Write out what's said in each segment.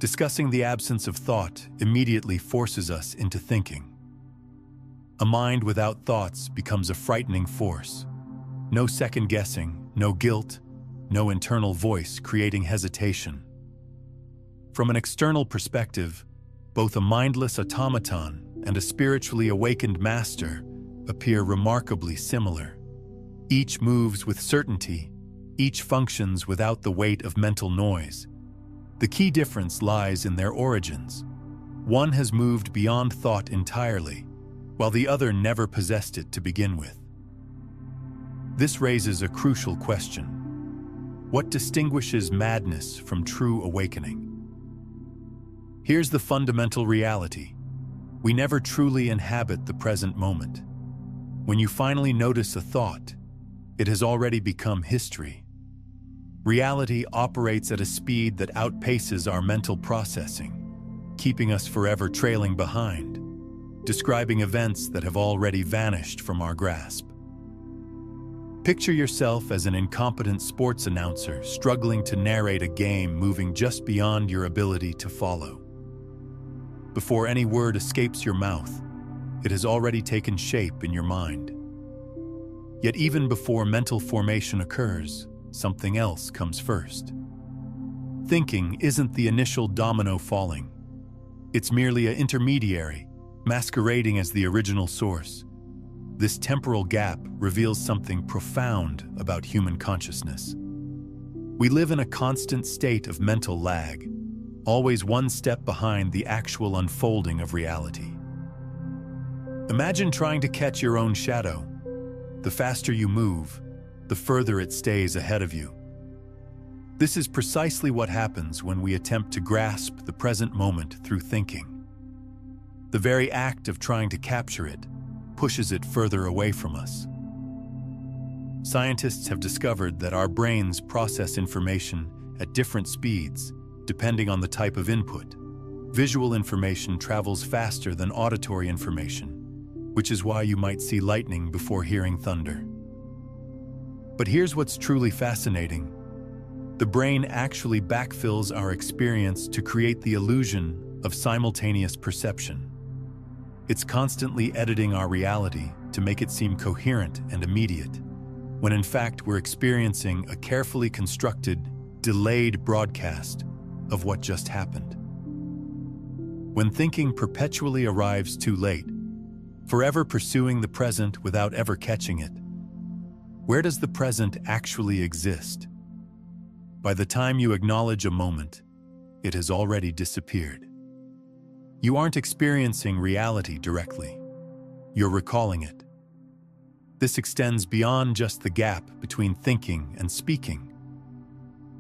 Discussing the absence of thought immediately forces us into thinking. A mind without thoughts becomes a frightening force. No second guessing, no guilt, no internal voice creating hesitation. From an external perspective, both a mindless automaton and a spiritually awakened master appear remarkably similar. Each moves with certainty, each functions without the weight of mental noise. The key difference lies in their origins. One has moved beyond thought entirely, while the other never possessed it to begin with. This raises a crucial question. What distinguishes madness from true awakening? Here's the fundamental reality. We never truly inhabit the present moment. When you finally notice a thought, it has already become history. Reality operates at a speed that outpaces our mental processing, keeping us forever trailing behind, describing events that have already vanished from our grasp. Picture yourself as an incompetent sports announcer struggling to narrate a game moving just beyond your ability to follow. Before any word escapes your mouth, it has already taken shape in your mind. Yet even before mental formation occurs, something else comes first. Thinking isn't the initial domino falling. It's merely an intermediary, masquerading as the original source. This temporal gap reveals something profound about human consciousness. We live in a constant state of mental lag, always one step behind the actual unfolding of reality. Imagine trying to catch your own shadow. The faster you move, the further it stays ahead of you. This is precisely what happens when we attempt to grasp the present moment through thinking. The very act of trying to capture it pushes it further away from us. Scientists have discovered that our brains process information at different speeds, depending on the type of input. Visual information travels faster than auditory information, which is why you might see lightning before hearing thunder. But here's what's truly fascinating. The brain actually backfills our experience to create the illusion of simultaneous perception. It's constantly editing our reality to make it seem coherent and immediate, when in fact we're experiencing a carefully constructed, delayed broadcast of what just happened. When thinking perpetually arrives too late, forever pursuing the present without ever catching it, where does the present actually exist? By the time you acknowledge a moment, it has already disappeared. You aren't experiencing reality directly. You're recalling it. This extends beyond just the gap between thinking and speaking.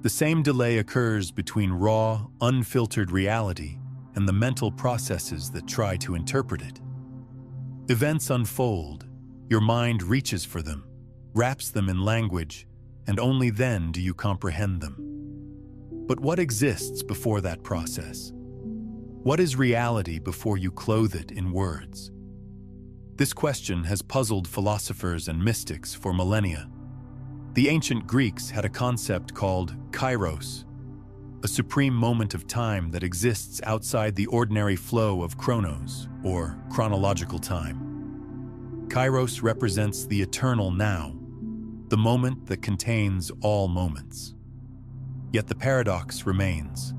The same delay occurs between raw, unfiltered reality and the mental processes that try to interpret it. Events unfold, your mind reaches for them, wraps them in language, and only then do you comprehend them. But what exists before that process? What is reality before you clothe it in words? This question has puzzled philosophers and mystics for millennia. The ancient Greeks had a concept called kairos, a supreme moment of time that exists outside the ordinary flow of chronos, or chronological time. Kairos represents the eternal now, the moment that contains all moments. Yet the paradox remains.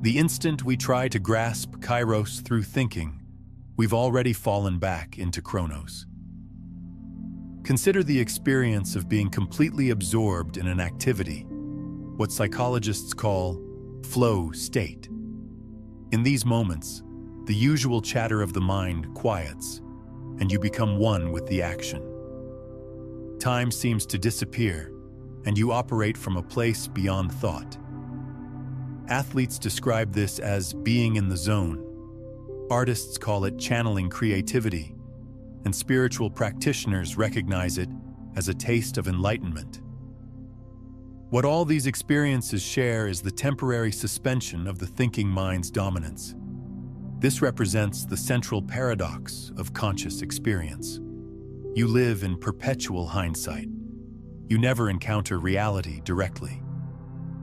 The instant we try to grasp kairos through thinking, we've already fallen back into chronos. Consider the experience of being completely absorbed in an activity, what psychologists call flow state. In these moments, the usual chatter of the mind quiets, and you become one with the action. Time seems to disappear, and you operate from a place beyond thought. Athletes describe this as being in the zone. Artists call it channeling creativity, and spiritual practitioners recognize it as a taste of enlightenment. What all these experiences share is the temporary suspension of the thinking mind's dominance. This represents the central paradox of conscious experience. You live in perpetual hindsight. You never encounter reality directly.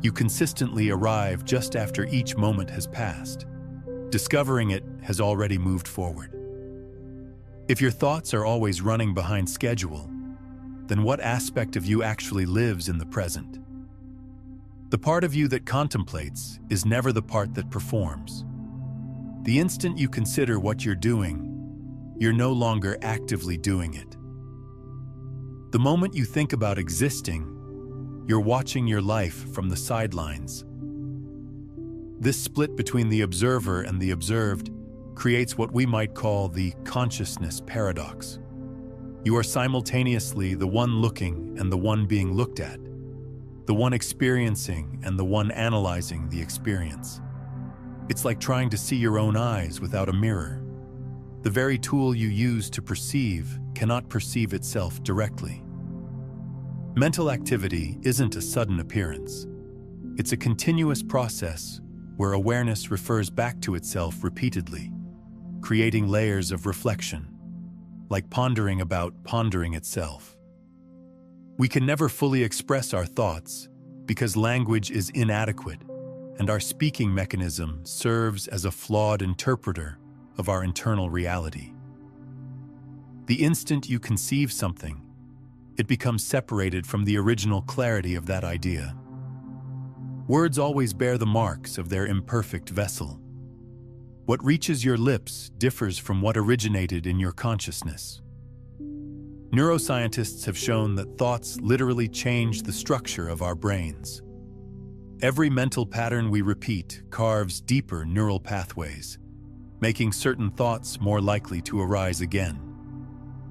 You consistently arrive just after each moment has passed. Discovering it has already moved forward. If your thoughts are always running behind schedule, then what aspect of you actually lives in the present? The part of you that contemplates is never the part that performs. The instant you consider what you're doing, you're no longer actively doing it. The moment you think about existing, you're watching your life from the sidelines. This split between the observer and the observed creates what we might call the consciousness paradox. You are simultaneously the one looking and the one being looked at, the one experiencing and the one analyzing the experience. It's like trying to see your own eyes without a mirror. The very tool you use to perceive cannot perceive itself directly. Mental activity isn't a sudden appearance. It's a continuous process where awareness refers back to itself repeatedly, creating layers of reflection, like pondering about pondering itself. We can never fully express our thoughts because language is inadequate, and our speaking mechanism serves as a flawed interpreter of our internal reality. The instant you conceive something, it becomes separated from the original clarity of that idea. Words always bear the marks of their imperfect vessel. What reaches your lips differs from what originated in your consciousness. Neuroscientists have shown that thoughts literally change the structure of our brains. Every mental pattern we repeat carves deeper neural pathways, making certain thoughts more likely to arise again.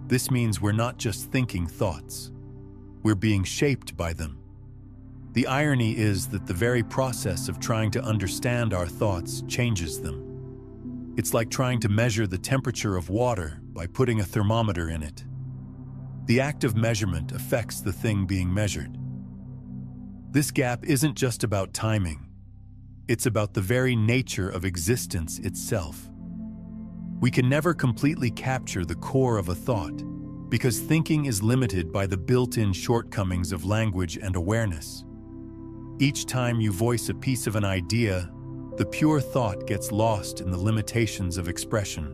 This means we're not just thinking thoughts. We're being shaped by them. The irony is that the very process of trying to understand our thoughts changes them. It's like trying to measure the temperature of water by putting a thermometer in it. The act of measurement affects the thing being measured. This gap isn't just about timing. It's about the very nature of existence itself. We can never completely capture the core of a thought because thinking is limited by the built-in shortcomings of language and awareness. Each time you voice a piece of an idea, the pure thought gets lost in the limitations of expression.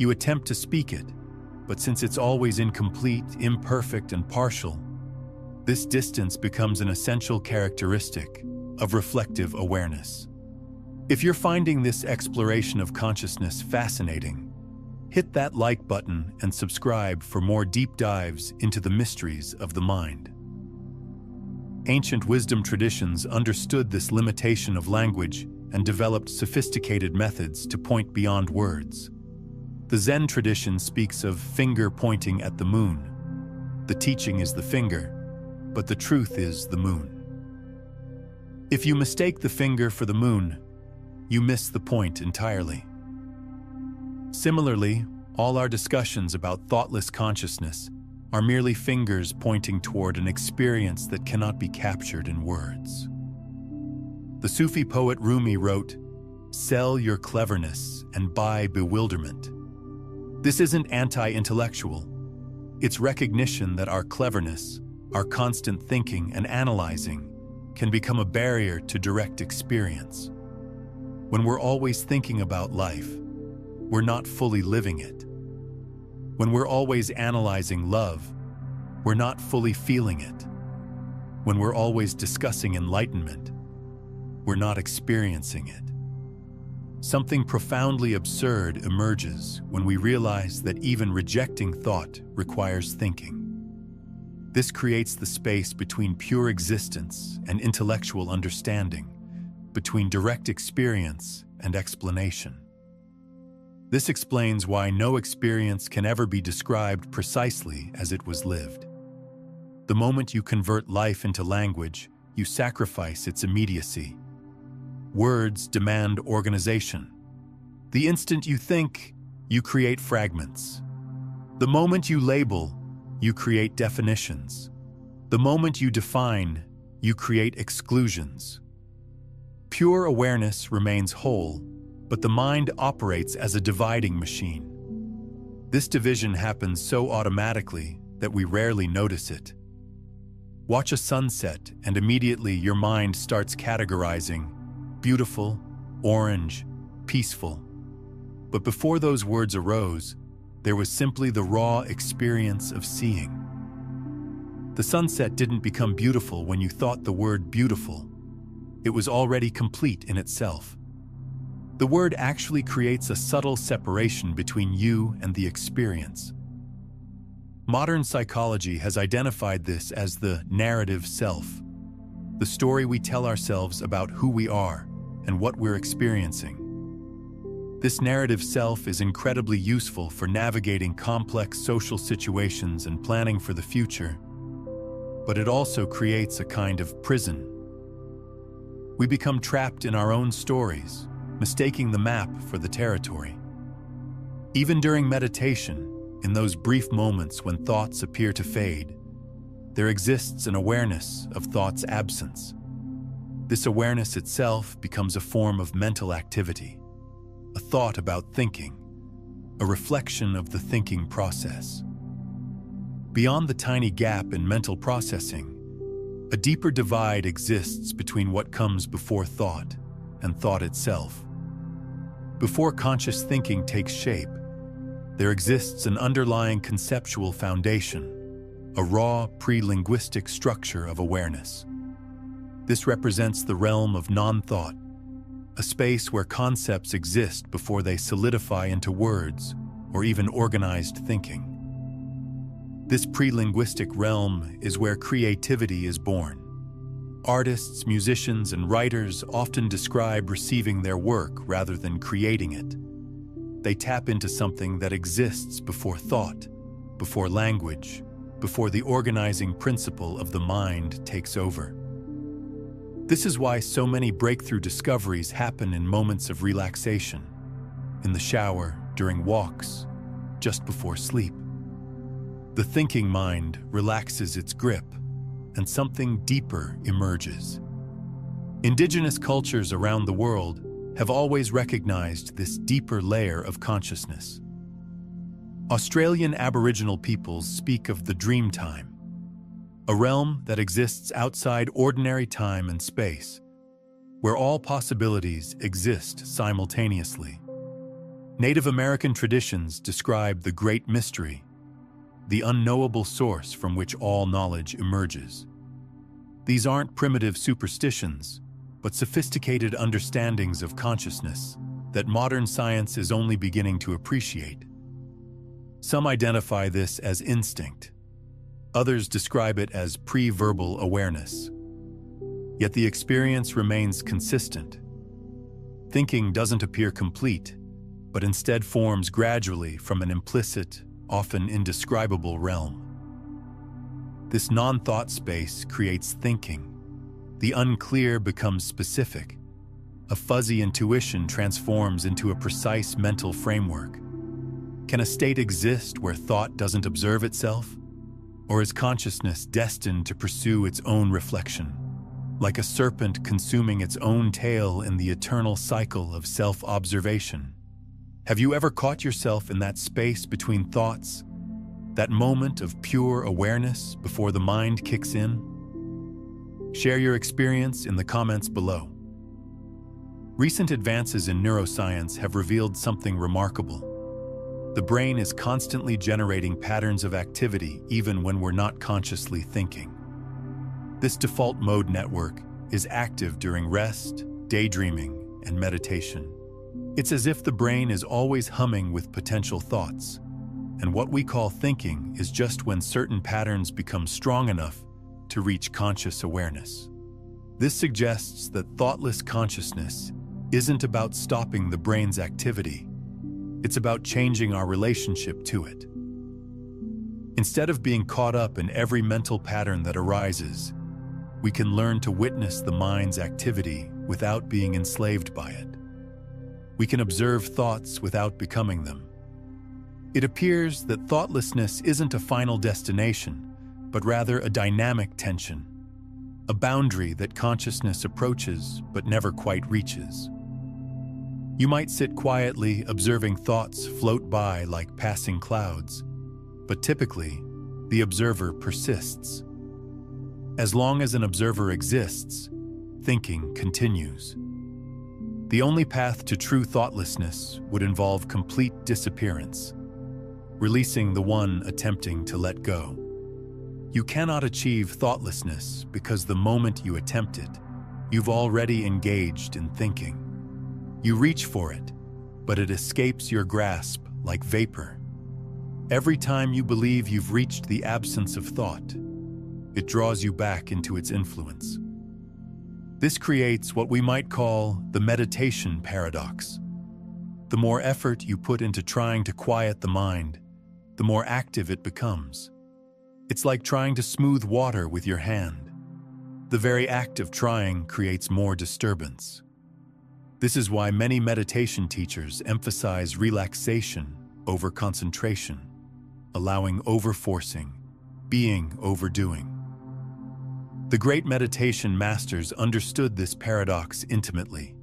You attempt to speak it, but since it's always incomplete, imperfect, and partial, this distance becomes an essential characteristic of reflective awareness. If you're finding this exploration of consciousness fascinating, hit that like button and subscribe for more deep dives into the mysteries of the mind. Ancient wisdom traditions understood this limitation of language and developed sophisticated methods to point beyond words. The Zen tradition speaks of finger pointing at the moon. The teaching is the finger, but the truth is the moon. If you mistake the finger for the moon, you miss the point entirely. Similarly, all our discussions about thoughtless consciousness are merely fingers pointing toward an experience that cannot be captured in words. The Sufi poet Rumi wrote, "Sell your cleverness and buy bewilderment." This isn't anti-intellectual. It's recognition that our cleverness, our constant thinking and analyzing, can become a barrier to direct experience. When we're always thinking about life, we're not fully living it. When we're always analyzing love, we're not fully feeling it. When we're always discussing enlightenment, we're not experiencing it. Something profoundly absurd emerges when we realize that even rejecting thought requires thinking. This creates the space between pure existence and intellectual understanding, between direct experience and explanation. This explains why no experience can ever be described precisely as it was lived. The moment you convert life into language, you sacrifice its immediacy. Words demand organization. The instant you think, you create fragments. The moment you label, you create definitions. The moment you define, you create exclusions. Pure awareness remains whole, but the mind operates as a dividing machine. This division happens so automatically that we rarely notice it. Watch a sunset and immediately your mind starts categorizing beautiful, orange, peaceful. But before those words arose, there was simply the raw experience of seeing. The sunset didn't become beautiful when you thought the word beautiful. It was already complete in itself. The word actually creates a subtle separation between you and the experience. Modern psychology has identified this as the narrative self, the story we tell ourselves about who we are and what we're experiencing. This narrative self is incredibly useful for navigating complex social situations and planning for the future, but it also creates a kind of prison. We become trapped in our own stories, mistaking the map for the territory. Even during meditation, in those brief moments when thoughts appear to fade, there exists an awareness of thought's absence. This awareness itself becomes a form of mental activity, a thought about thinking, a reflection of the thinking process. Beyond the tiny gap in mental processing, a deeper divide exists between what comes before thought and thought itself. Before conscious thinking takes shape, there exists an underlying conceptual foundation, a raw, pre-linguistic structure of awareness. This represents the realm of non-thought, a space where concepts exist before they solidify into words or even organized thinking. This pre-linguistic realm is where creativity is born. Artists, musicians, and writers often describe receiving their work rather than creating it. They tap into something that exists before thought, before language, before the organizing principle of the mind takes over. This is why so many breakthrough discoveries happen in moments of relaxation, in the shower, during walks, just before sleep. The thinking mind relaxes its grip, and something deeper emerges. Indigenous cultures around the world have always recognized this deeper layer of consciousness. Australian Aboriginal peoples speak of the dream time, a realm that exists outside ordinary time and space, where all possibilities exist simultaneously. Native American traditions describe the Great Mystery, the unknowable source from which all knowledge emerges. These aren't primitive superstitions, but sophisticated understandings of consciousness that modern science is only beginning to appreciate. Some identify this as instinct. Others describe it as pre-verbal awareness. Yet the experience remains consistent. Thinking doesn't appear complete, but instead forms gradually from an implicit, often indescribable realm. This non-thought space creates thinking. The unclear becomes specific. A fuzzy intuition transforms into a precise mental framework. Can a state exist where thought doesn't observe itself? Or is consciousness destined to pursue its own reflection, like a serpent consuming its own tail in the eternal cycle of self-observation? Have you ever caught yourself in that space between thoughts, that moment of pure awareness before the mind kicks in? Share your experience in the comments below. Recent advances in neuroscience have revealed something remarkable. The brain is constantly generating patterns of activity even when we're not consciously thinking. This default mode network is active during rest, daydreaming, and meditation. It's as if the brain is always humming with potential thoughts, and what we call thinking is just when certain patterns become strong enough to reach conscious awareness. This suggests that thoughtless consciousness isn't about stopping the brain's activity. It's about changing our relationship to it. Instead of being caught up in every mental pattern that arises, we can learn to witness the mind's activity without being enslaved by it. We can observe thoughts without becoming them. It appears that thoughtlessness isn't a final destination, but rather a dynamic tension, a boundary that consciousness approaches but never quite reaches. You might sit quietly observing thoughts float by like passing clouds, but typically, the observer persists. As long as an observer exists, thinking continues. The only path to true thoughtlessness would involve complete disappearance, releasing the one attempting to let go. You cannot achieve thoughtlessness because the moment you attempt it, you've already engaged in thinking. You reach for it, but it escapes your grasp like vapor. Every time you believe you've reached the absence of thought, it draws you back into its influence. This creates what we might call the meditation paradox. The more effort you put into trying to quiet the mind, the more active it becomes. It's like trying to smooth water with your hand. The very act of trying creates more disturbance. This is why many meditation teachers emphasize relaxation over concentration, allowing overforcing, being overdoing. The great meditation masters understood this paradox intimately.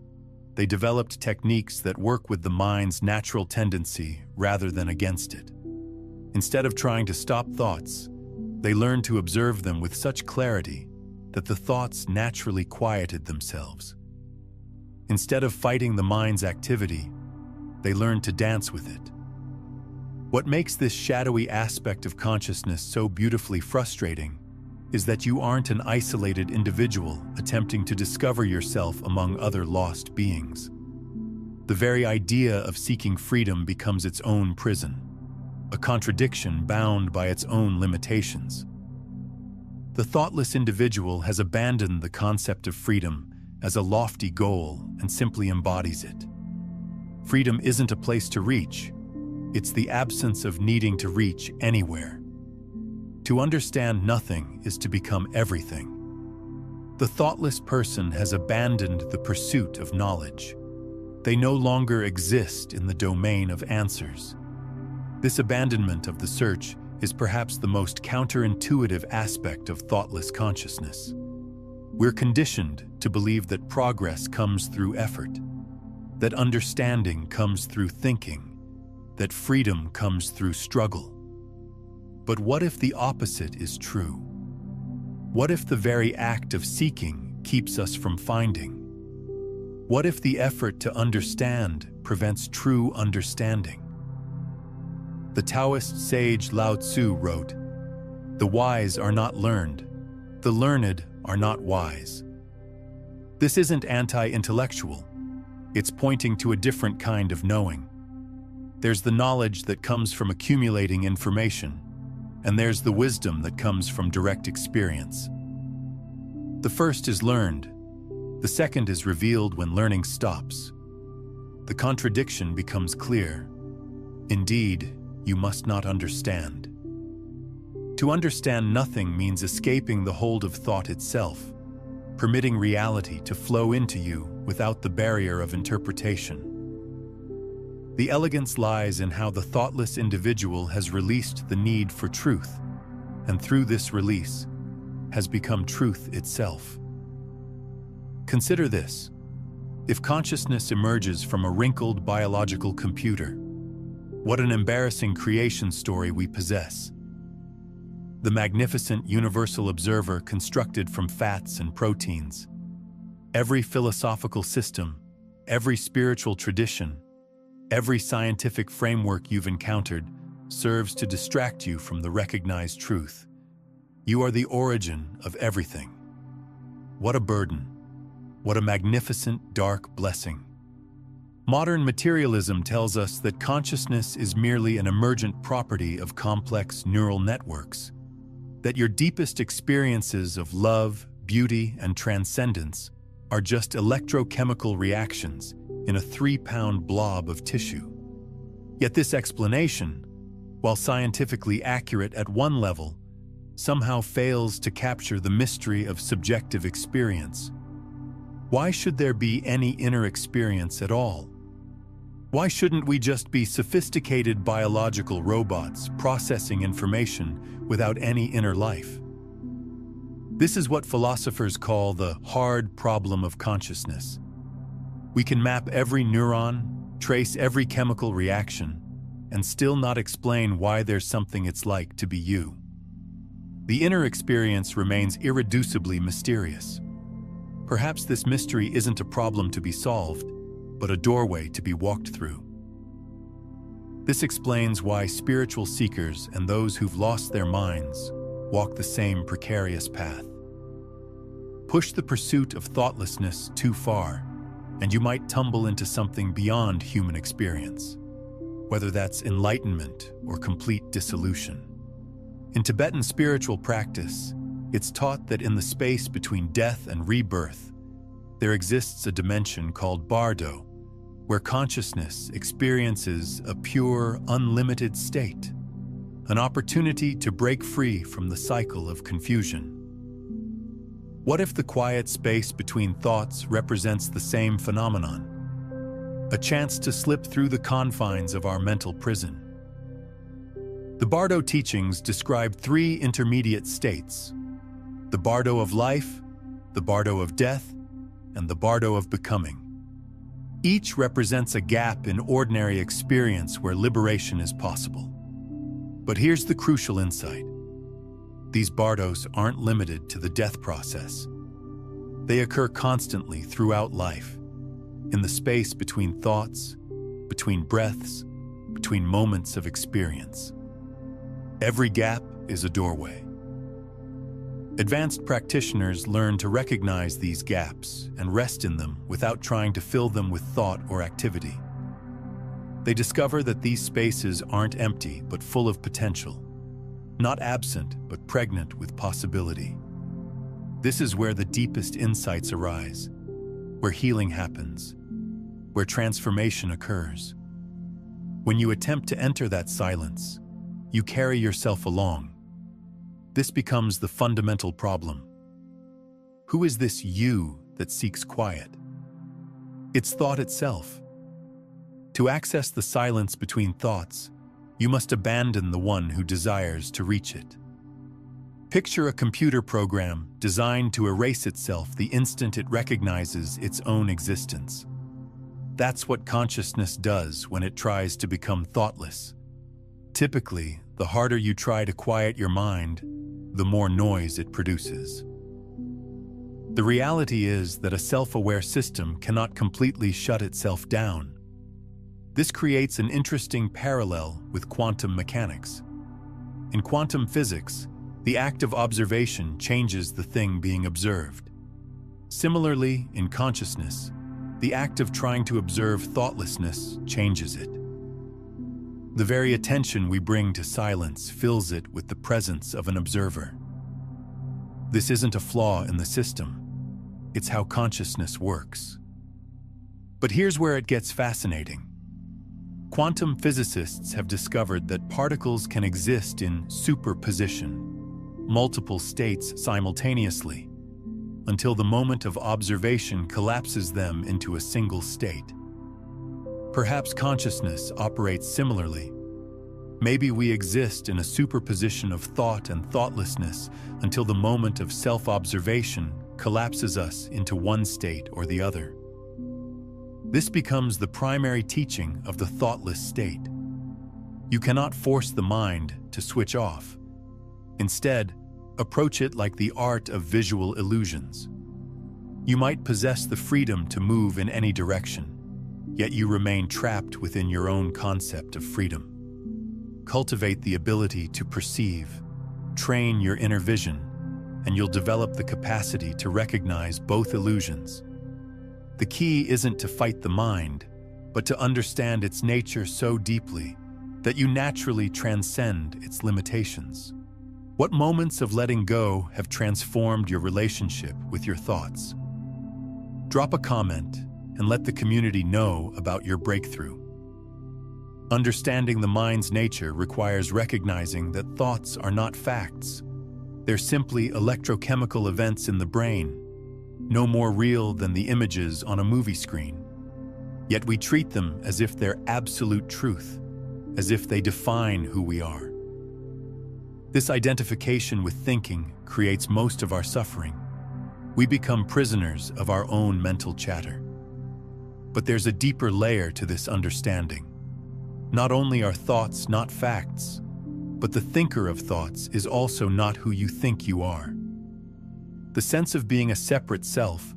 They developed techniques that work with the mind's natural tendency rather than against it. Instead of trying to stop thoughts, they learned to observe them with such clarity that the thoughts naturally quieted themselves. Instead of fighting the mind's activity, they learned to dance with it. What makes this shadowy aspect of consciousness so beautifully frustrating is that you aren't an isolated individual attempting to discover yourself among other lost beings. The very idea of seeking freedom becomes its own prison, a contradiction bound by its own limitations. The thoughtless individual has abandoned the concept of freedom as a lofty goal and simply embodies it. Freedom isn't a place to reach, it's the absence of needing to reach anywhere. To understand nothing is to become everything. The thoughtless person has abandoned the pursuit of knowledge. They no longer exist in the domain of answers. This abandonment of the search is perhaps the most counterintuitive aspect of thoughtless consciousness. We're conditioned to believe that progress comes through effort, that understanding comes through thinking, that freedom comes through struggle. But what if the opposite is true? What if the very act of seeking keeps us from finding? What if the effort to understand prevents true understanding? The Taoist sage Lao Tzu wrote, "The wise are not learned, the learned are not wise." This isn't anti-intellectual. It's pointing to a different kind of knowing. There's the knowledge that comes from accumulating information, and there's the wisdom that comes from direct experience. The first is learned. The second is revealed when learning stops. The contradiction becomes clear. Indeed, you must not understand. To understand nothing means escaping the hold of thought itself, permitting reality to flow into you without the barrier of interpretation. The elegance lies in how the thoughtless individual has released the need for truth, and through this release, has become truth itself. Consider this. If consciousness emerges from a wrinkled biological computer, what an embarrassing creation story we possess. The magnificent universal observer constructed from fats and proteins. Every philosophical system, every spiritual tradition, every scientific framework you've encountered serves to distract you from the recognized truth. You are the origin of everything. What a burden. What a magnificent, dark blessing. Modern materialism tells us that consciousness is merely an emergent property of complex neural networks, that your deepest experiences of love, beauty, and transcendence are just electrochemical reactions in a 3-pound blob of tissue. Yet this explanation, while scientifically accurate at one level, somehow fails to capture the mystery of subjective experience. Why should there be any inner experience at all? Why shouldn't we just be sophisticated biological robots processing information without any inner life? This is what philosophers call the hard problem of consciousness. We can map every neuron, trace every chemical reaction, and still not explain why there's something it's like to be you. The inner experience remains irreducibly mysterious. Perhaps this mystery isn't a problem to be solved, but a doorway to be walked through. This explains why spiritual seekers and those who've lost their minds walk the same precarious path. Push the pursuit of thoughtlessness too far, and you might tumble into something beyond human experience, whether that's enlightenment or complete dissolution. In Tibetan spiritual practice, it's taught that in the space between death and rebirth, there exists a dimension called bardo, where consciousness experiences a pure, unlimited state, an opportunity to break free from the cycle of confusion. What if the quiet space between thoughts represents the same phenomenon? A chance to slip through the confines of our mental prison. The Bardo teachings describe three intermediate states: the Bardo of life, the Bardo of death, and the Bardo of becoming. Each represents a gap in ordinary experience where liberation is possible. But here's the crucial insight. These bardos aren't limited to the death process. They occur constantly throughout life, in the space between thoughts, between breaths, between moments of experience. Every gap is a doorway. Advanced practitioners learn to recognize these gaps and rest in them without trying to fill them with thought or activity. They discover that these spaces aren't empty but full of potential, not absent but pregnant with possibility. This is where the deepest insights arise, where healing happens, where transformation occurs. When you attempt to enter that silence, you carry yourself along. This becomes the fundamental problem. Who is this you that seeks quiet? It's thought itself. To access the silence between thoughts, you must abandon the one who desires to reach it. Picture a computer program designed to erase itself the instant it recognizes its own existence. That's what consciousness does when it tries to become thoughtless. Typically, the harder you try to quiet your mind, the more noise it produces. The reality is that a self-aware system cannot completely shut itself down. This creates an interesting parallel with quantum mechanics. In quantum physics, the act of observation changes the thing being observed. Similarly, in consciousness, the act of trying to observe thoughtlessness changes it. The very attention we bring to silence fills it with the presence of an observer. This isn't a flaw in the system. It's how consciousness works. But here's where it gets fascinating. Quantum physicists have discovered that particles can exist in superposition, multiple states simultaneously, until the moment of observation collapses them into a single state. Perhaps consciousness operates similarly. Maybe we exist in a superposition of thought and thoughtlessness until the moment of self-observation collapses us into one state or the other. This becomes the primary teaching of the thoughtless state. You cannot force the mind to switch off. Instead, approach it like the art of visual illusions. You might possess the freedom to move in any direction, yet you remain trapped within your own concept of freedom. Cultivate the ability to perceive, train your inner vision, and you'll develop the capacity to recognize both illusions. The key isn't to fight the mind, but to understand its nature so deeply that you naturally transcend its limitations. What moments of letting go have transformed your relationship with your thoughts? Drop a comment and let the community know about your breakthrough. Understanding the mind's nature requires recognizing that thoughts are not facts. They're simply electrochemical events in the brain, no more real than the images on a movie screen. Yet we treat them as if they're absolute truth, as if they define who we are. This identification with thinking creates most of our suffering. We become prisoners of our own mental chatter. But there's a deeper layer to this understanding. Not only are thoughts not facts, But the thinker of thoughts is also not who you think you are. The sense of being a separate self,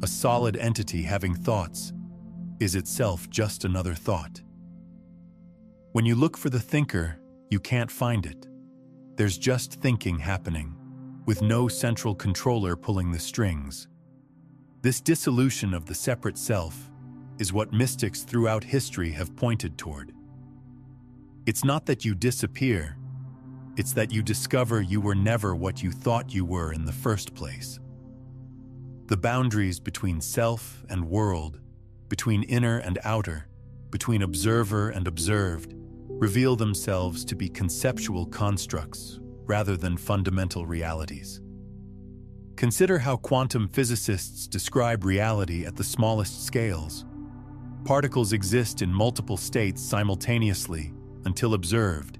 a solid entity having thoughts, is itself just another thought. When you look for the thinker, you can't find it. There's just thinking happening, with no central controller pulling the strings. This dissolution of the separate self is what mystics throughout history have pointed toward. It's not that you disappear, it's that you discover you were never what you thought you were in the first place. The boundaries between self and world, between inner and outer, between observer and observed, reveal themselves to be conceptual constructs rather than fundamental realities. Consider how quantum physicists describe reality at the smallest scales. Particles exist in multiple states simultaneously until observed,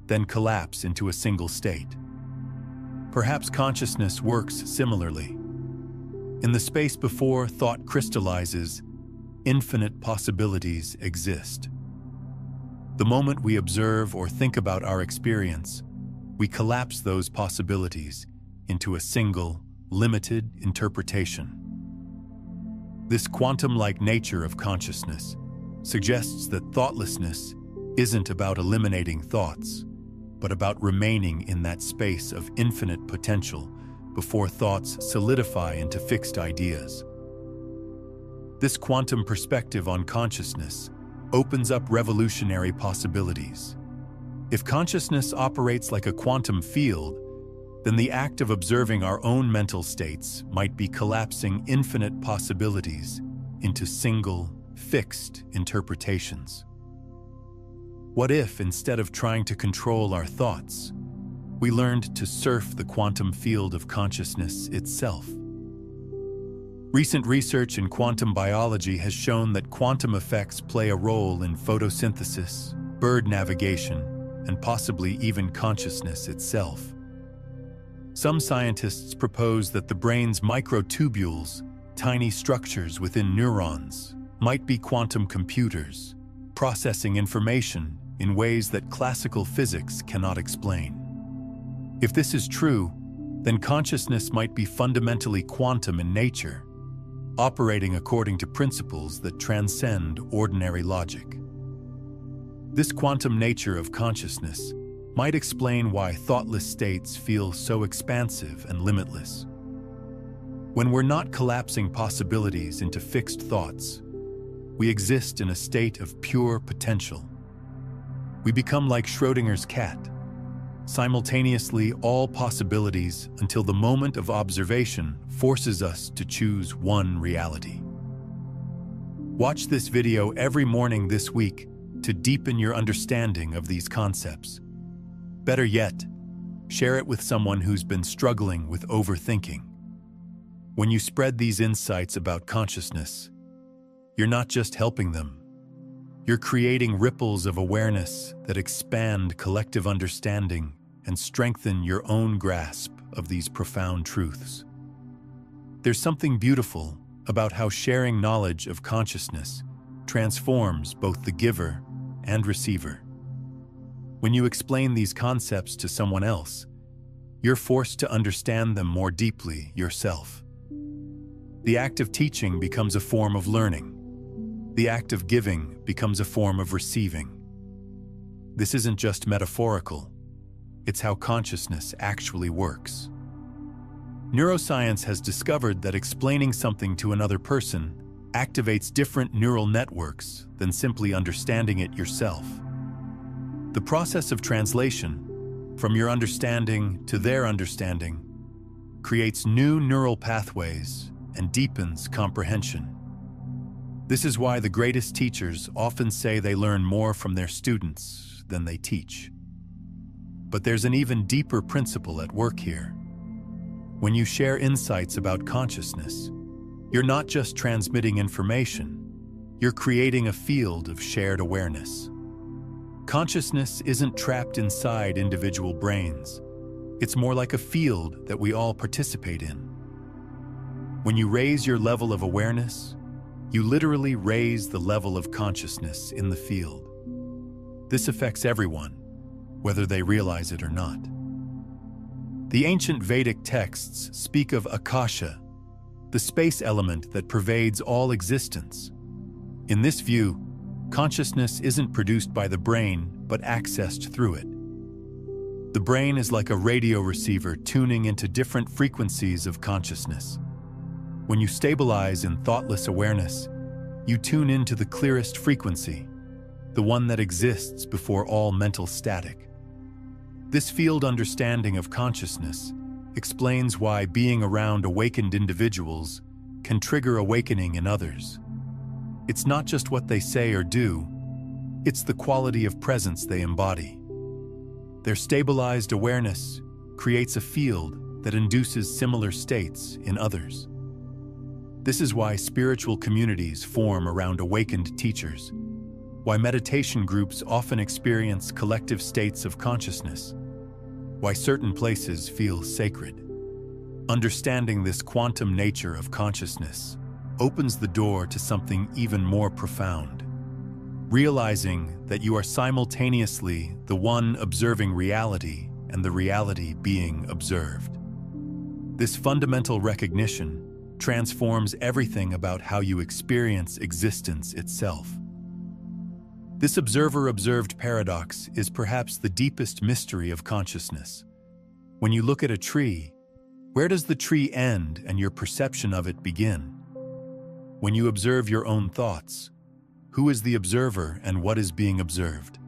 then collapse into a single state. Perhaps consciousness works similarly. In the space before thought crystallizes, infinite possibilities exist. The moment we observe or think about our experience, we collapse those possibilities into a single, limited interpretation. This quantum-like nature of consciousness suggests that thoughtlessness isn't about eliminating thoughts, but about remaining in that space of infinite potential before thoughts solidify into fixed ideas. This quantum perspective on consciousness opens up revolutionary possibilities. If consciousness operates like a quantum field, then the act of observing our own mental states might be collapsing infinite possibilities into single, fixed interpretations. What if, instead of trying to control our thoughts, we learned to surf the quantum field of consciousness itself? Recent research in quantum biology has shown that quantum effects play a role in photosynthesis, bird navigation, and possibly even consciousness itself. Some scientists propose that the brain's microtubules, tiny structures within neurons, might be quantum computers, processing information in ways that classical physics cannot explain. If this is true, then consciousness might be fundamentally quantum in nature, operating according to principles that transcend ordinary logic. This quantum nature of consciousness might explain why thoughtless states feel so expansive and limitless. When we're not collapsing possibilities into fixed thoughts, we exist in a state of pure potential. We become like Schrödinger's cat, simultaneously all possibilities until the moment of observation forces us to choose one reality. Watch this video every morning this week to deepen your understanding of these concepts. Better yet, share it with someone who's been struggling with overthinking. When you spread these insights about consciousness, you're not just helping them. You're creating ripples of awareness that expand collective understanding and strengthen your own grasp of these profound truths. There's something beautiful about how sharing knowledge of consciousness transforms both the giver and receiver. When you explain these concepts to someone else, you're forced to understand them more deeply yourself. The act of teaching becomes a form of learning. The act of giving becomes a form of receiving. This isn't just metaphorical, it's how consciousness actually works. Neuroscience has discovered that explaining something to another person activates different neural networks than simply understanding it yourself. The process of translation, from your understanding to their understanding, creates new neural pathways and deepens comprehension. This is why the greatest teachers often say they learn more from their students than they teach. But there's an even deeper principle at work here. When you share insights about consciousness, you're not just transmitting information, you're creating a field of shared awareness. Consciousness isn't trapped inside individual brains. It's more like a field that we all participate in. When you raise your level of awareness, you literally raise the level of consciousness in the field. This affects everyone, whether they realize it or not. The ancient Vedic texts speak of Akasha, the space element that pervades all existence. In this view, consciousness isn't produced by the brain, but accessed through it. The brain is like a radio receiver tuning into different frequencies of consciousness. When you stabilize in thoughtless awareness, you tune into the clearest frequency, the one that exists before all mental static. This field understanding of consciousness explains why being around awakened individuals can trigger awakening in others. It's not just what they say or do, it's the quality of presence they embody. Their stabilized awareness creates a field that induces similar states in others. This is why spiritual communities form around awakened teachers, why meditation groups often experience collective states of consciousness, why certain places feel sacred. Understanding this quantum nature of consciousness opens the door to something even more profound. Realizing that you are simultaneously the one observing reality and the reality being observed. This fundamental recognition transforms everything about how you experience existence itself. This observer-observed paradox is perhaps the deepest mystery of consciousness. When you look at a tree, where does the tree end and your perception of it begin? When you observe your own thoughts, who is the observer and what is being observed?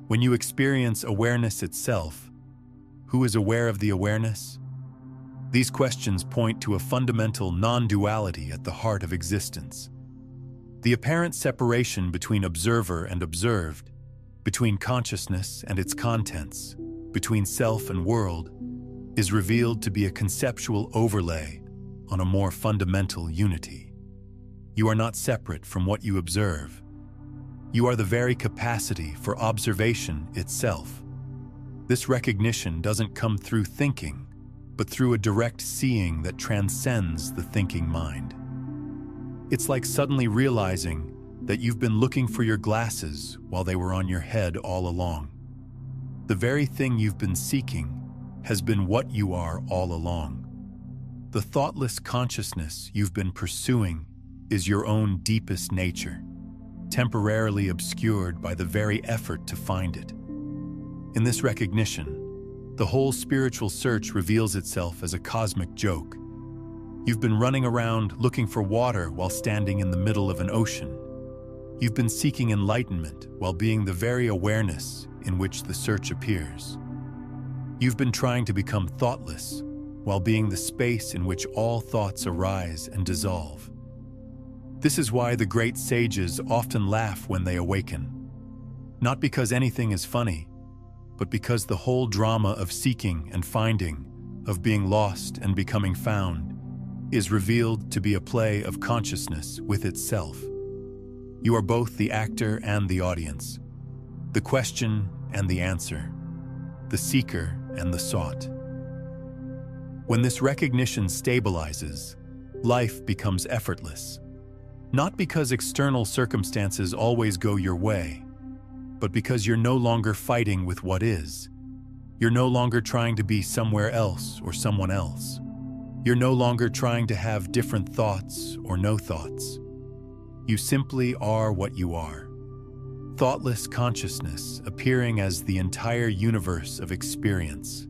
When you experience awareness itself, who is aware of the awareness? These questions point to a fundamental non-duality at the heart of existence. The apparent separation between observer and observed, between consciousness and its contents, between self and world, is revealed to be a conceptual overlay on a more fundamental unity. You are not separate from what you observe. You are the very capacity for observation itself. This recognition doesn't come through thinking, but through a direct seeing that transcends the thinking mind. It's like suddenly realizing that you've been looking for your glasses while they were on your head all along. The very thing you've been seeking has been what you are all along. The thoughtless consciousness you've been pursuing is your own deepest nature, temporarily obscured by the very effort to find it. In this recognition, the whole spiritual search reveals itself as a cosmic joke. You've been running around looking for water while standing in the middle of an ocean. You've been seeking enlightenment while being the very awareness in which the search appears. You've been trying to become thoughtless while being the space in which all thoughts arise and dissolve. This is why the great sages often laugh when they awaken. Not because anything is funny, but because the whole drama of seeking and finding, of being lost and becoming found, is revealed to be a play of consciousness with itself. You are both the actor and the audience, the question and the answer, the seeker and the sought. When this recognition stabilizes, life becomes effortless, not because external circumstances always go your way, but because you're no longer fighting with what is. You're no longer trying to be somewhere else or someone else. You're no longer trying to have different thoughts or no thoughts. You simply are what you are. Thoughtless consciousness appearing as the entire universe of experience.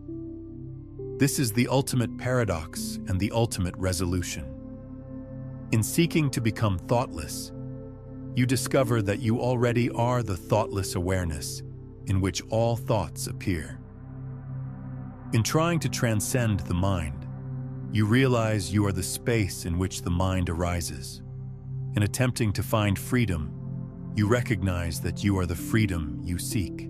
This is the ultimate paradox and the ultimate resolution. In seeking to become thoughtless, you discover that you already are the thoughtless awareness in which all thoughts appear. In trying to transcend the mind, you realize you are the space in which the mind arises. In attempting to find freedom, you recognize that you are the freedom you seek.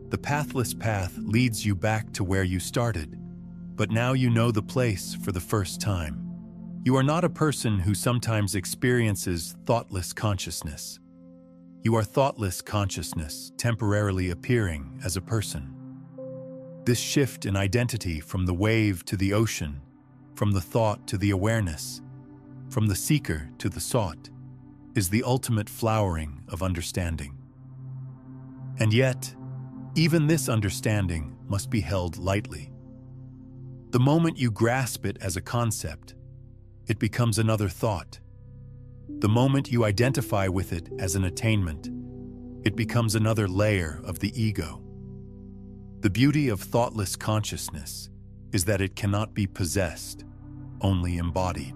The pathless path leads you back to where you started, but now you know the place for the first time. You are not a person who sometimes experiences thoughtless consciousness. You are thoughtless consciousness temporarily appearing as a person. This shift in identity from the wave to the ocean, from the thought to the awareness, from the seeker to the sought, is the ultimate flowering of understanding. And yet, Even this understanding must be held lightly. The moment you grasp it as a concept, it becomes another thought. The moment you identify with it as an attainment, it becomes another layer of the ego. The beauty of thoughtless consciousness is that it cannot be possessed, only embodied.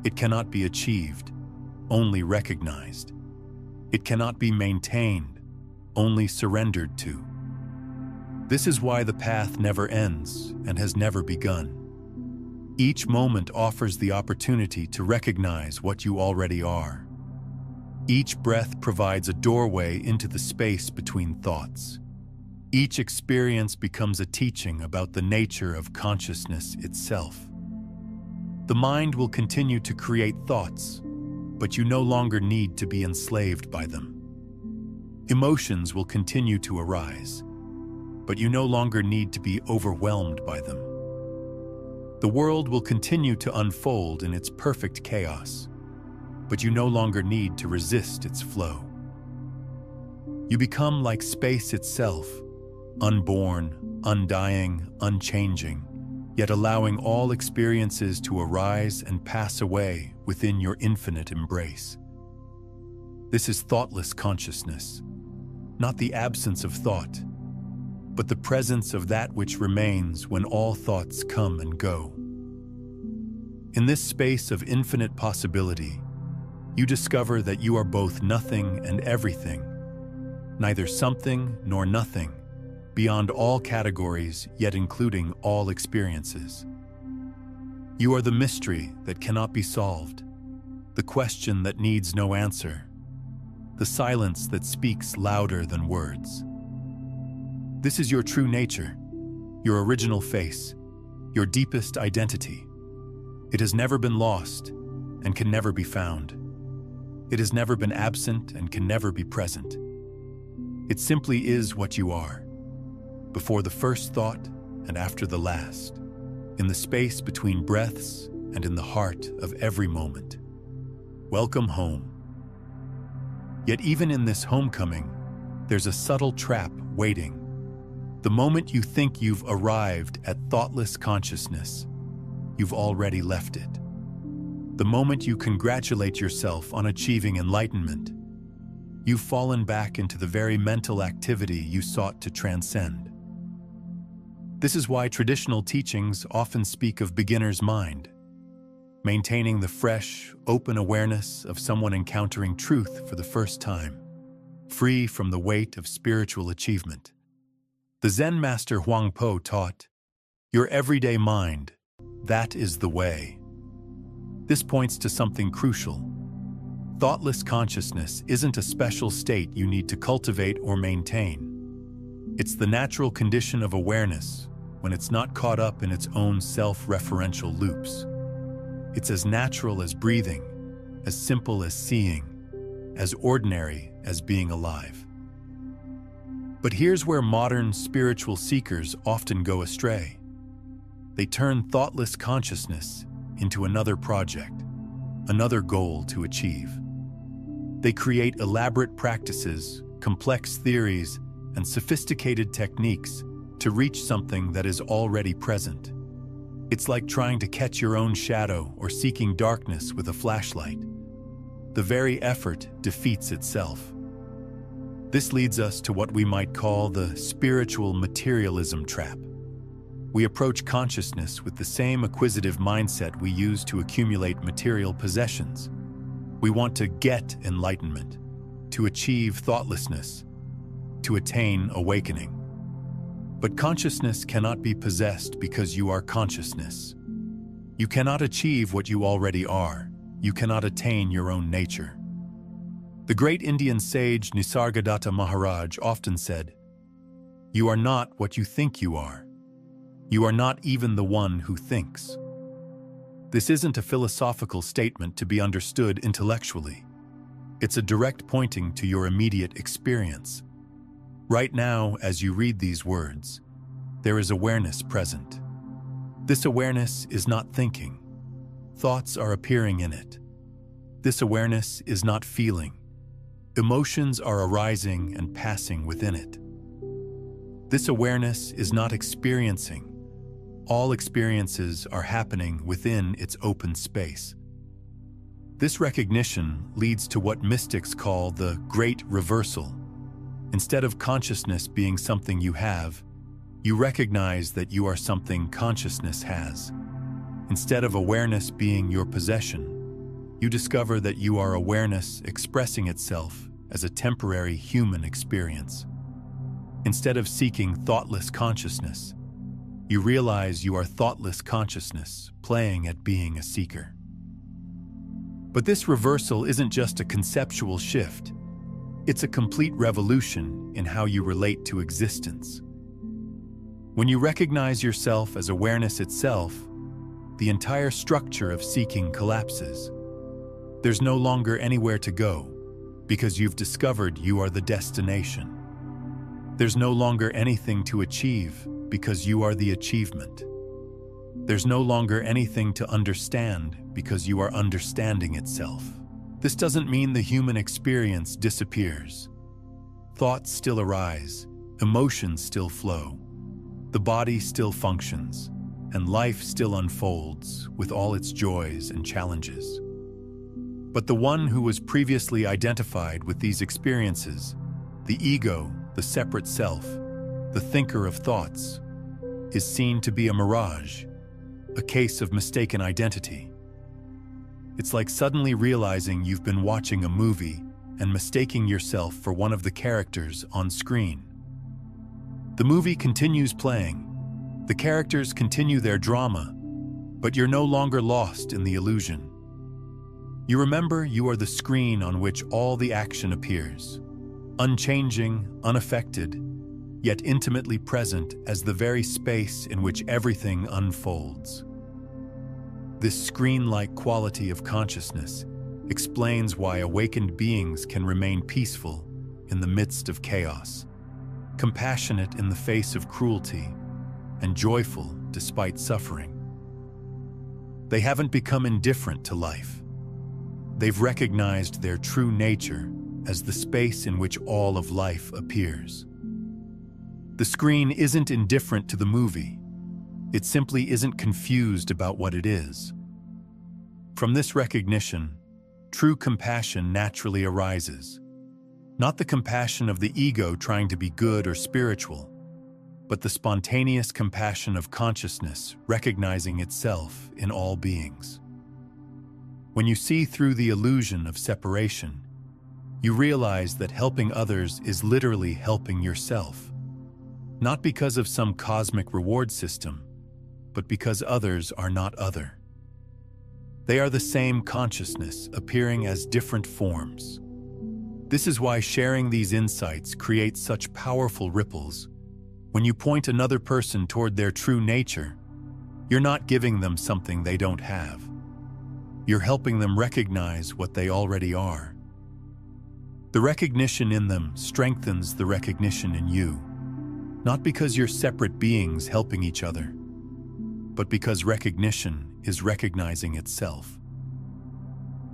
It cannot be achieved, only recognized. It cannot be maintained, only surrendered to. This is why the path never ends and has never begun. Each moment offers the opportunity to recognize what you already are. Each breath provides a doorway into the space between thoughts. Each experience becomes a teaching about the nature of consciousness itself. The mind will continue to create thoughts, but you no longer need to be enslaved by them. Emotions will continue to arise, but you no longer need to be overwhelmed by them. The world will continue to unfold in its perfect chaos, but you no longer need to resist its flow. You become like space itself, unborn, undying, unchanging, yet allowing all experiences to arise and pass away within your infinite embrace. This is thoughtless consciousness, not the absence of thought, but the presence of that which remains when all thoughts come and go. In this space of infinite possibility, you discover that you are both nothing and everything, neither something nor nothing, beyond all categories, yet including all experiences. You are the mystery that cannot be solved, the question that needs no answer, the silence that speaks louder than words. This is your true nature, your original face, your deepest identity. It has never been lost and can never be found. It has never been absent and can never be present. It simply is what you are, before the first thought and after the last, in the space between breaths and in the heart of every moment. Welcome home. Yet even in this homecoming, there's a subtle trap waiting. The moment you think you've arrived at thoughtless consciousness, you've already left it. The moment you congratulate yourself on achieving enlightenment, you've fallen back into the very mental activity you sought to transcend. This is why traditional teachings often speak of beginner's mind, maintaining the fresh, open awareness of someone encountering truth for the first time, free from the weight of spiritual achievement. The Zen master Huang Po taught, "Your everyday mind, that is the way." This points to something crucial. Thoughtless consciousness isn't a special state you need to cultivate or maintain. It's the natural condition of awareness when it's not caught up in its own self-referential loops. It's as natural as breathing, as simple as seeing, as ordinary as being alive. But here's where modern spiritual seekers often go astray. They turn thoughtless consciousness into another project, another goal to achieve. They create elaborate practices, complex theories, and sophisticated techniques to reach something that is already present. It's like trying to catch your own shadow or seeking darkness with a flashlight. The very effort defeats itself. This leads us to what we might call the spiritual materialism trap. We approach consciousness with the same acquisitive mindset we use to accumulate material possessions. We want to get enlightenment, to achieve thoughtlessness, to attain awakening. But consciousness cannot be possessed because you are consciousness. You cannot achieve what you already are. You cannot attain your own nature. The great Indian sage Nisargadatta Maharaj often said, "You are not what you think you are. You are not even the one who thinks." This isn't a philosophical statement to be understood intellectually. It's a direct pointing to your immediate experience. Right now, as you read these words, there is awareness present. This awareness is not thinking. Thoughts are appearing in it. This awareness is not feeling. Emotions are arising and passing within it. This awareness is not experiencing. All experiences are happening within its open space. This recognition leads to what mystics call the great reversal. Instead of consciousness being something you have, you recognize that you are something consciousness has. Instead of awareness being your possession, you discover that you are awareness expressing itself as a temporary human experience. Instead of seeking thoughtless consciousness, you realize you are thoughtless consciousness playing at being a seeker. But this reversal isn't just a conceptual shift. It's a complete revolution in how you relate to existence. When you recognize yourself as awareness itself, the entire structure of seeking collapses. There's no longer anywhere to go, because you've discovered you are the destination. There's no longer anything to achieve, because you are the achievement. There's no longer anything to understand, because you are understanding itself. This doesn't mean the human experience disappears. Thoughts still arise, emotions still flow, the body still functions, and life still unfolds with all its joys and challenges. But the one who was previously identified with these experiences, the ego, the separate self, the thinker of thoughts, is seen to be a mirage, a case of mistaken identity. It's like suddenly realizing you've been watching a movie and mistaking yourself for one of the characters on screen. The movie continues playing. The characters continue their drama, but you're no longer lost in the illusion. You remember you are the screen on which all the action appears, unchanging, unaffected, yet intimately present as the very space in which everything unfolds. This screen-like quality of consciousness explains why awakened beings can remain peaceful in the midst of chaos, compassionate in the face of cruelty, and joyful despite suffering. They haven't become indifferent to life. They've recognized their true nature as the space in which all of life appears. The screen isn't indifferent to the movie. It simply isn't confused about what it is. From this recognition, true compassion naturally arises. Not the compassion of the ego trying to be good or spiritual, but the spontaneous compassion of consciousness recognizing itself in all beings. When you see through the illusion of separation, you realize that helping others is literally helping yourself, not because of some cosmic reward system, but because others are not other. They are the same consciousness appearing as different forms. This is why sharing these insights creates such powerful ripples. When you point another person toward their true nature, you're not giving them something they don't have. You're helping them recognize what they already are. The recognition in them strengthens the recognition in you, not because you're separate beings helping each other, but because recognition is recognizing itself.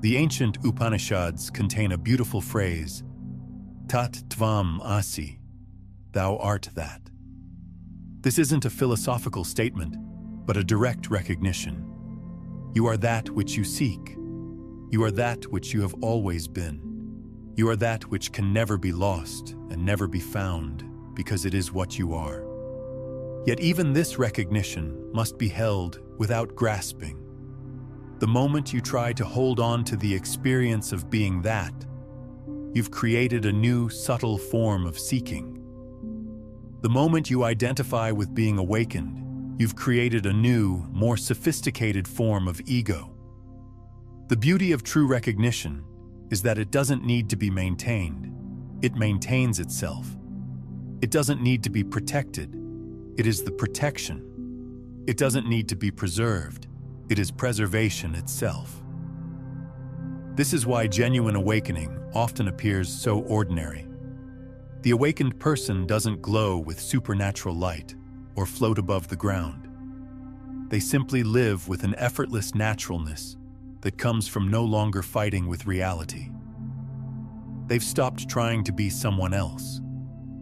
The ancient Upanishads contain a beautiful phrase, Tat Tvam Asi, thou art that. This isn't a philosophical statement, but a direct recognition. You are that which you seek. You are that which you have always been. You are that which can never be lost and never be found, because it is what you are. Yet even this recognition must be held without grasping. The moment you try to hold on to the experience of being that, you've created a new, subtle form of seeking. The moment you identify with being awakened, you've created a new, more sophisticated form of ego. The beauty of true recognition is that it doesn't need to be maintained. It maintains itself. It doesn't need to be protected. It is the protection. It doesn't need to be preserved. It is preservation itself. This is why genuine awakening often appears so ordinary. The awakened person doesn't glow with supernatural light or float above the ground. They simply live with an effortless naturalness that comes from no longer fighting with reality. They've stopped trying to be someone else,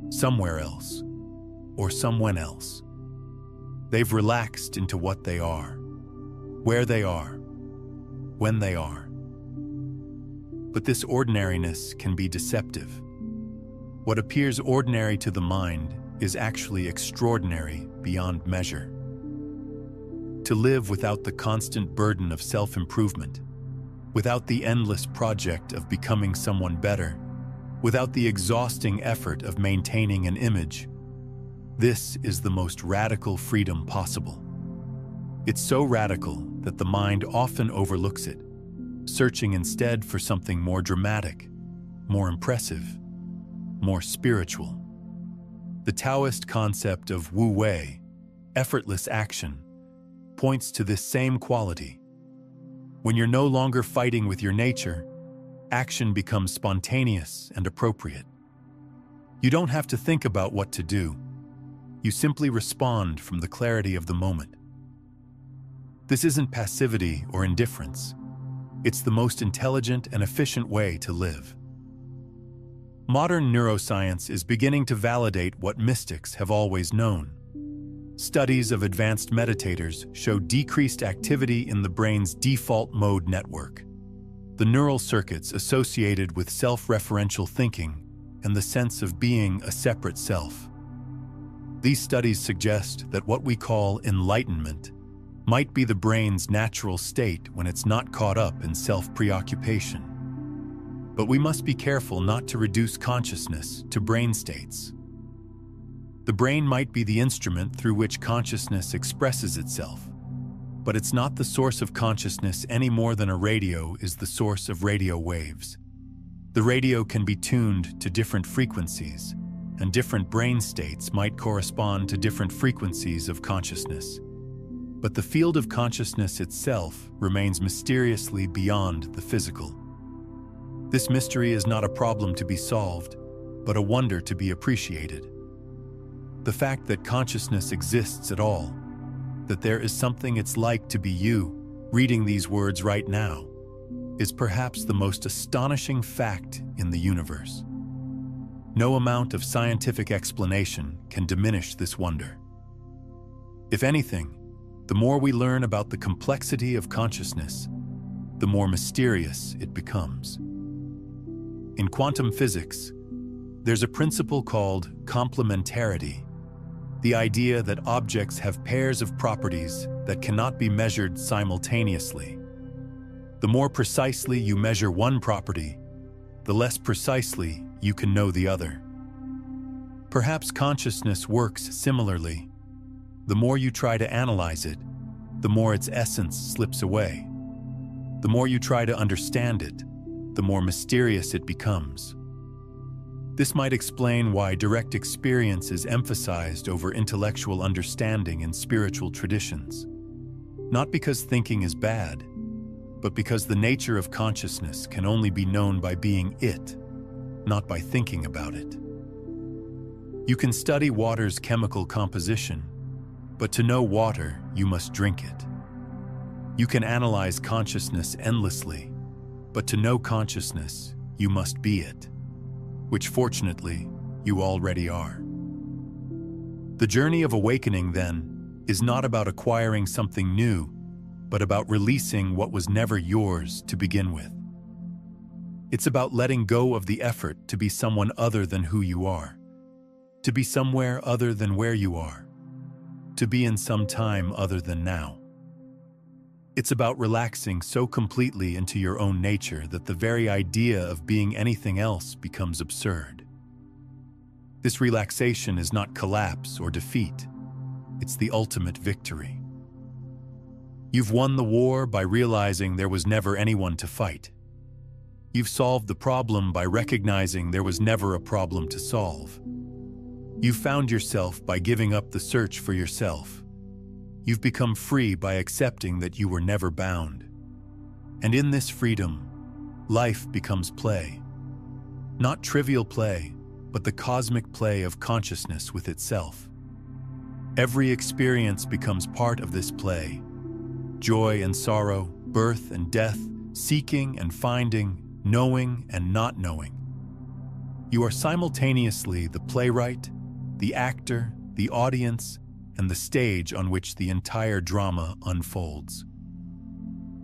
somewhere else, or someone else. They've relaxed into what they are, where they are, when they are. But this ordinariness can be deceptive. What appears ordinary to the mind is actually extraordinary beyond measure. To live without the constant burden of self-improvement, without the endless project of becoming someone better, without the exhausting effort of maintaining an image, this is the most radical freedom possible. It's so radical that the mind often overlooks it, searching instead for something more dramatic, more impressive, more spiritual. The Taoist concept of Wu Wei, effortless action, points to this same quality. When you're no longer fighting with your nature, action becomes spontaneous and appropriate. You don't have to think about what to do. You simply respond from the clarity of the moment. This isn't passivity or indifference. It's the most intelligent and efficient way to live. Modern neuroscience is beginning to validate what mystics have always known. Studies of advanced meditators show decreased activity in the brain's default mode network, the neural circuits associated with self-referential thinking and the sense of being a separate self. These studies suggest that what we call enlightenment might be the brain's natural state when it's not caught up in self-preoccupation. But we must be careful not to reduce consciousness to brain states. The brain might be the instrument through which consciousness expresses itself, but it's not the source of consciousness any more than a radio is the source of radio waves. The radio can be tuned to different frequencies, and different brain states might correspond to different frequencies of consciousness. But the field of consciousness itself remains mysteriously beyond the physical. This mystery is not a problem to be solved, but a wonder to be appreciated. The fact that consciousness exists at all, that there is something it's like to be you, reading these words right now, is perhaps the most astonishing fact in the universe. No amount of scientific explanation can diminish this wonder. If anything, the more we learn about the complexity of consciousness, the more mysterious it becomes. In quantum physics, there's a principle called complementarity, the idea that objects have pairs of properties that cannot be measured simultaneously. The more precisely you measure one property, the less precisely you can know the other. Perhaps consciousness works similarly. The more you try to analyze it, the more its essence slips away. The more you try to understand it, the more mysterious it becomes. This might explain why direct experience is emphasized over intellectual understanding in spiritual traditions. Not because thinking is bad, but because the nature of consciousness can only be known by being it, not by thinking about it. You can study water's chemical composition, but to know water, you must drink it. You can analyze consciousness endlessly, but to know consciousness, you must be it, which fortunately, you already are. The journey of awakening, then, is not about acquiring something new, but about releasing what was never yours to begin with. It's about letting go of the effort to be someone other than who you are, to be somewhere other than where you are, to be in some time other than now. It's about relaxing so completely into your own nature that the very idea of being anything else becomes absurd. This relaxation is not collapse or defeat. It's the ultimate victory. You've won the war by realizing there was never anyone to fight. You've solved the problem by recognizing there was never a problem to solve. You've found yourself by giving up the search for yourself. You've become free by accepting that you were never bound. And in this freedom, life becomes play. Not trivial play, but the cosmic play of consciousness with itself. Every experience becomes part of this play. Joy and sorrow, birth and death, seeking and finding, knowing and not knowing. You are simultaneously the playwright, the actor, the audience, and the stage on which the entire drama unfolds.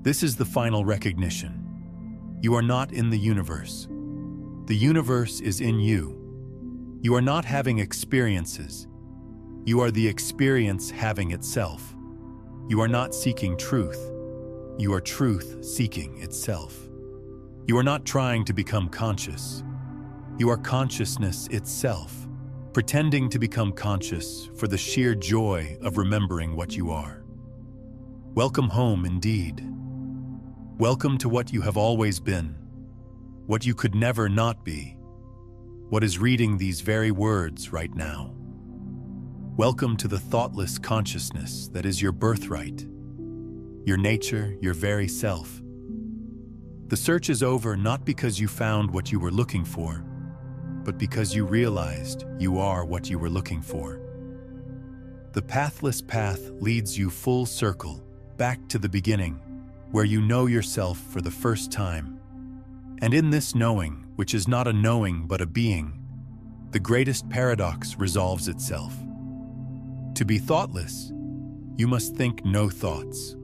This is the final recognition. You are not in the universe. The universe is in you. You are not having experiences. You are the experience having itself. You are not seeking truth. You are truth seeking itself. You are not trying to become conscious. You are consciousness itself, pretending to become conscious for the sheer joy of remembering what you are. Welcome home indeed. Welcome to what you have always been, what you could never not be, what is reading these very words right now. Welcome to the thoughtless consciousness that is your birthright, your nature, your very self. The search is over not because you found what you were looking for, but because you realized you are what you were looking for. The pathless path leads you full circle, back to the beginning, where you know yourself for the first time. And in this knowing, which is not a knowing but a being, the greatest paradox resolves itself. To be thoughtless, you must think no thoughts.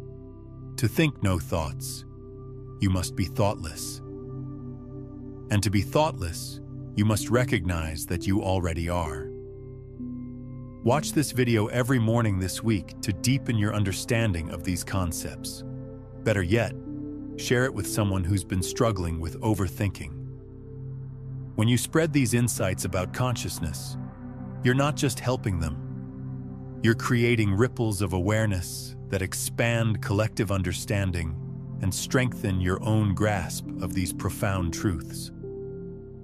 To think no thoughts, you must be thoughtless. And to be thoughtless, you must recognize that you already are. Watch this video every morning this week to deepen your understanding of these concepts. Better yet, share it with someone who's been struggling with overthinking. When you spread these insights about consciousness, you're not just helping them. You're creating ripples of awareness that expand collective understanding and strengthen your own grasp of these profound truths.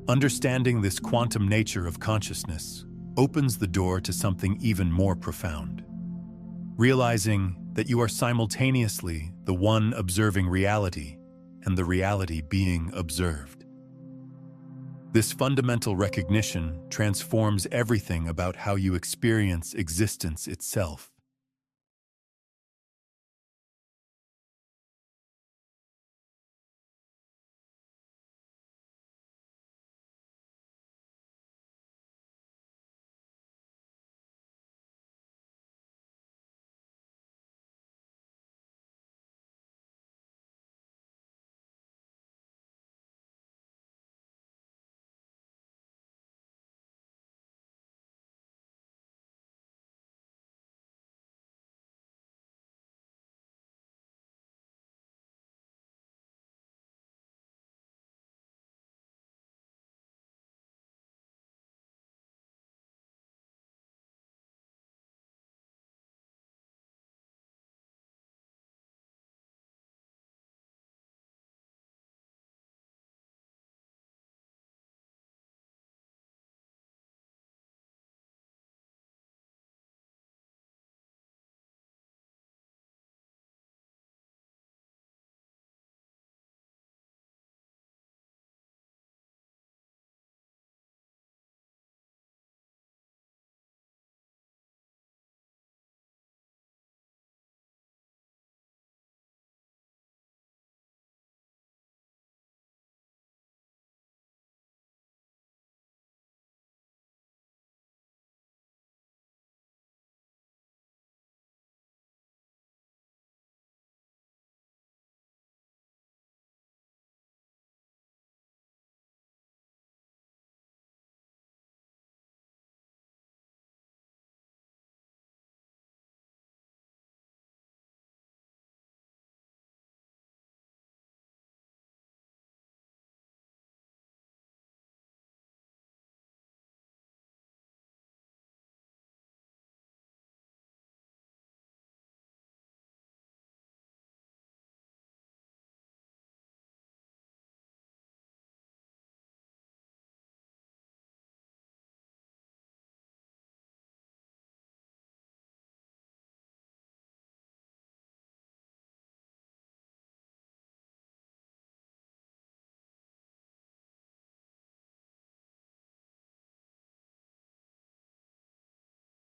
Understanding this quantum nature of consciousness opens the door to something even more profound. Realizing that you are simultaneously the one observing reality and the reality being observed. This fundamental recognition transforms everything about how you experience existence itself.